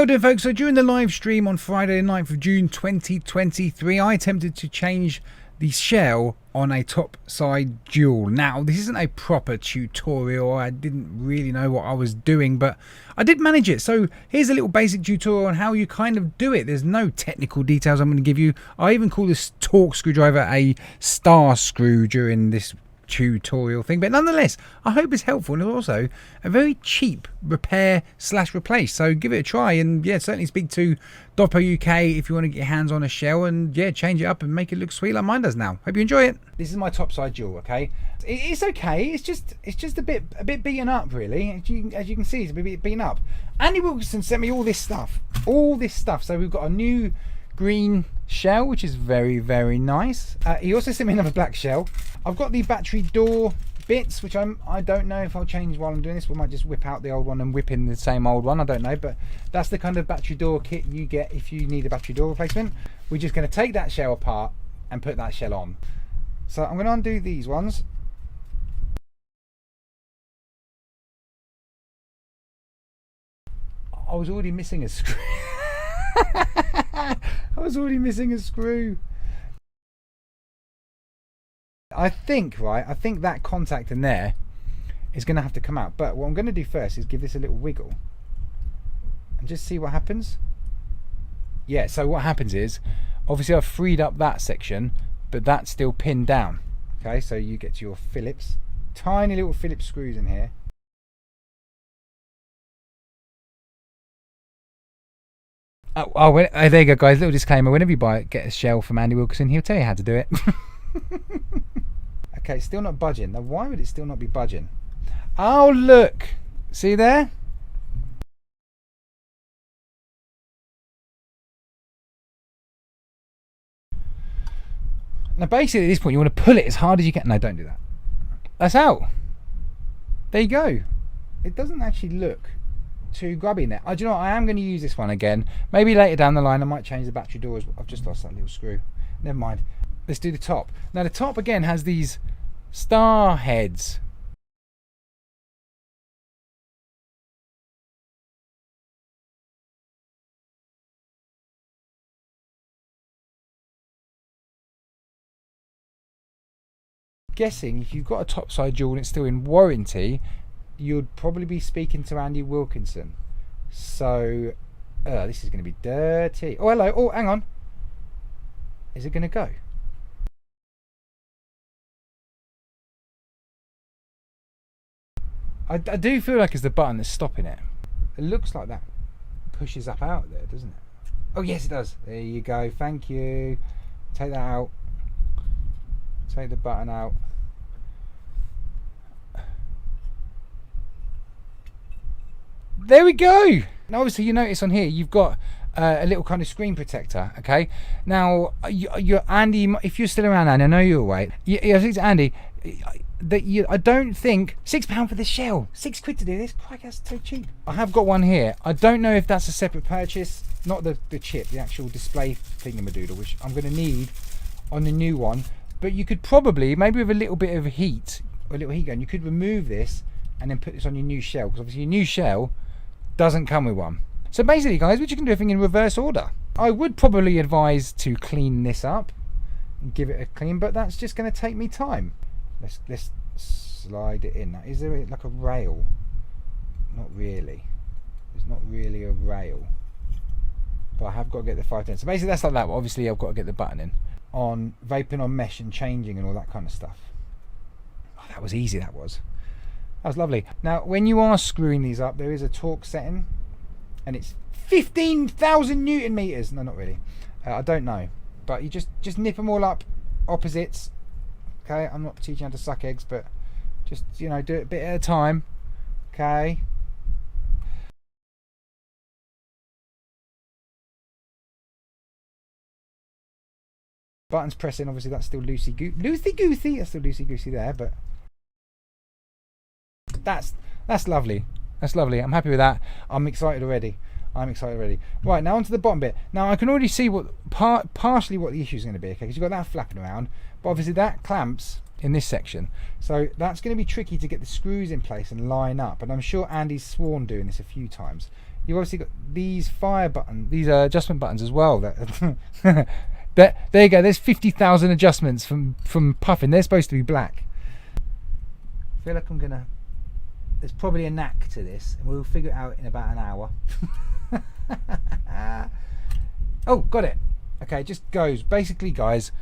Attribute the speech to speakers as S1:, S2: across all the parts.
S1: Well done, folks. So during the live stream on Friday the 9th of June 2023, I attempted to change the shell on a Topside dual. Now, this isn't a proper tutorial. I didn't really know what I was doing, but I did manage it. So here's a little basic tutorial on how you kind of do it. There's no technical details I'm going to give you. I even call this torque screwdriver a star screw during this tutorial thing, but nonetheless I hope it's helpful, and it's also a very cheap repair slash replace, so give it a try. And yeah, certainly speak to DOVPO UK if you want to get your hands on a shell and yeah, change it up and make it look sweet like mine does now. Hope you enjoy it. This is my Topside dual. Okay, it's okay, it's just a bit beaten up, really. As you can see, it's a bit beaten up. Andy Wilkinson sent me all this stuff, so we've got a new green shell, which is very nice. He also sent me another black shell. I've got the battery door bits, which I don't know if I'll change while I'm doing this. We might just whip out the old one and whip in the same old one, I don't know, but that's the kind of battery door kit you get if you need a battery door replacement. We're just going to take that shell apart and put that shell on. So I'm going to undo these ones. I was already missing a screw. I was already missing a screw. I think that contact in there is going to have to come out, but what I'm going to do first is give this a little wiggle and just see what happens. Yeah, so what happens is, obviously I've freed up that section, but that's still pinned down. Okay, so you get to your Phillips, tiny little Phillips screws in here. There you go, guys. Little disclaimer: whenever you get a shell from Andy Wilkinson, he'll tell you how to do it. Okay, it's still not budging. Now, why would it still not be budging? Oh, look! See there? Now, basically, at this point, you want to pull it as hard as you can. No, don't do that. That's out. There you go. It doesn't actually look too grubby in there. Do you know what? I am going to use this one again. Maybe later down the line I might change the battery doors. I've just lost that little screw. Never mind. Let's do the top. Now the top again has these star heads. Guessing if you've got a Topside dual and it's still in warranty, you'd probably be speaking to Andy Wilkinson. So this is going to be dirty. Oh, hello. Oh, hang on. Is it going to go? I do feel like it's the button that's stopping it. It looks like that pushes up out there, doesn't it? Oh yes, it does. There you go. Thank you. Take that out. Take the button out. There we go. Now obviously you notice on here you've got a little kind of screen protector. Okay, now you're Andy, if you're still around, Andy, I know you're away. I think to Andy that I don't think £6 for the shell, £6 to do this. Crikey, that's so cheap. I have got one here. I don't know if that's a separate purchase, not the chip, the actual display thingamadoodle, which I'm going to need on the new one. But you could probably, maybe with a little bit of heat, or a little heat gun, you could remove this and then put this on your new shell, because obviously your new shell doesn't come with one. So basically, guys, what you can do everything in reverse order. I would probably advise to clean this up and give it a clean, but that's just going to take me time. Let's slide it in. Now, is there like a rail? Not really. There's not really a rail, but I have got to get the 510. So basically that's like that. Well, obviously I've got to get the button in on vaping on mesh and changing and all that kind of stuff. Oh, that was easy. That was lovely. Now when you are screwing these up, there is a torque setting and it's 15,000 Newton meters. No, not really. I don't know, but you just nip them all up opposites. Okay, I'm not teaching how to suck eggs, but just, you know, do it a bit at a time. Okay. Buttons pressing, obviously that's still loosey goosey. That's still loosey goosey there, but that's lovely. That's lovely. I'm happy with that. I'm excited already. Right, now onto the bottom bit. Now I can already see what partially what the issue is going to be. Okay, because you've got that flapping around, but obviously that clamps in this section, so that's going to be tricky to get the screws in place and line up. And I'm sure Andy's sworn doing this a few times. you've obviously got these fire button, these adjustment buttons as well. That there you go. There's 50,000 adjustments from puffing. They're supposed to be black. I feel like I'm gonna. There's probably a knack to this, and we'll figure it out in about an hour. Oh, got it. Okay, it just goes. Basically, guys,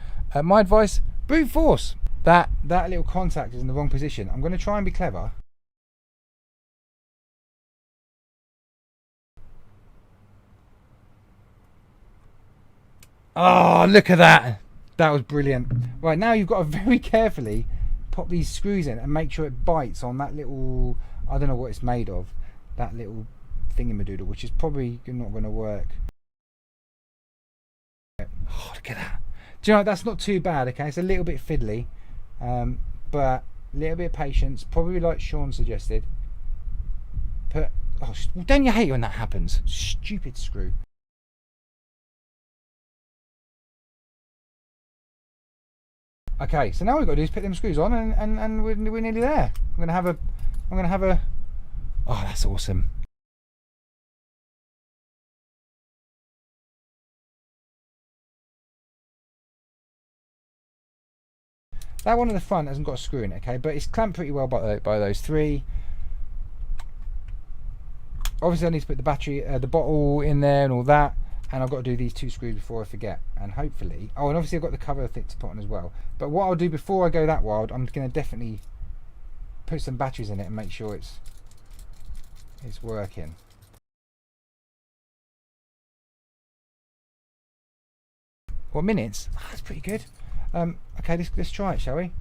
S1: my advice: brute force. That little contact is in the wrong position. I'm going to try and be clever. Oh, look at that. That was brilliant. Right, now you've got to very carefully pop these screws in and make sure it bites on that little, I don't know what it's made of, that little thingamadoodle, which is probably not going to work. Oh, look at that. Do you know, that's not too bad, okay? It's a little bit fiddly, but a little bit of patience, probably like Sean suggested. But, oh, don't you hate when that happens? Stupid screw. Okay, so now what we've got to do is put them screws on, and we're nearly there. I'm gonna have a. Oh, that's awesome. That one in the front hasn't got a screw in it, okay, but it's clamped pretty well by those three. Obviously, I need to put the battery, the bottle in there, and all that. And I've got to do these two screws before I forget. And hopefully, oh, and obviously I've got the cover thing to put on as well. But what I'll do before I go that wild, I'm going to definitely put some batteries in it and make sure it's working. What minutes? Oh, that's pretty good. Okay, let's try it, shall we?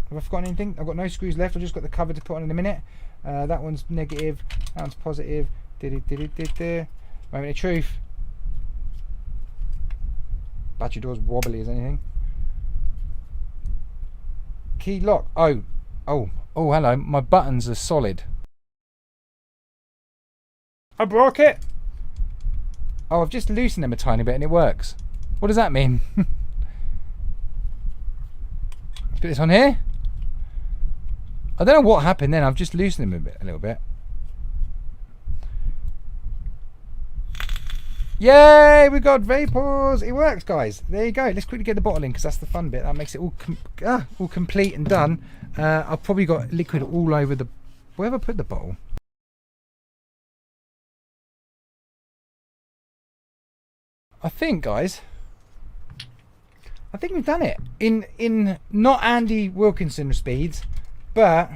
S1: Have I forgotten anything? I've got no screws left. I've just got the cover to put on in a minute. That one's negative. That one's positive. Moment of truth. Battery door's wobbly as anything. Key lock. Oh, hello. My buttons are solid. I broke it. Oh, I've just loosened them a tiny bit and it works. What does that mean? Let's put this on here. I don't know what happened then. I've just loosened them a little bit. Yay, we got vapors. It works, guys. There you go. Let's quickly get the bottle in because that's the fun bit. That makes it all complete and done. I've probably got liquid all over the... Where have I put the bottle? I think, guys, I think we've done it. In not Andy Wilkinson speeds, but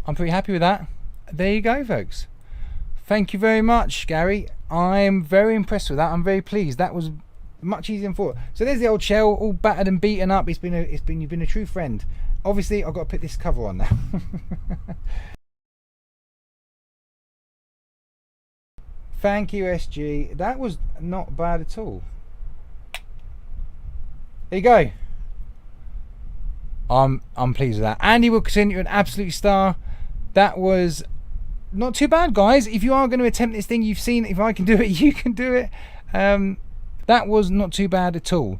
S1: I'm pretty happy with that. There you go, folks. Thank you very much, Gary. I'm very impressed with that. I'm very pleased. That was much easier than thought. So there's the old shell, all battered and beaten up. You've been a true friend. Obviously, I've got to put this cover on now. Thank you, SG. That was not bad at all. There you go. I'm pleased with that. Andy Wilkinson, you're an absolute star. That was not too bad, guys. If you are going to attempt this thing, you've seen if I can do it, you can do it. That was not too bad at all.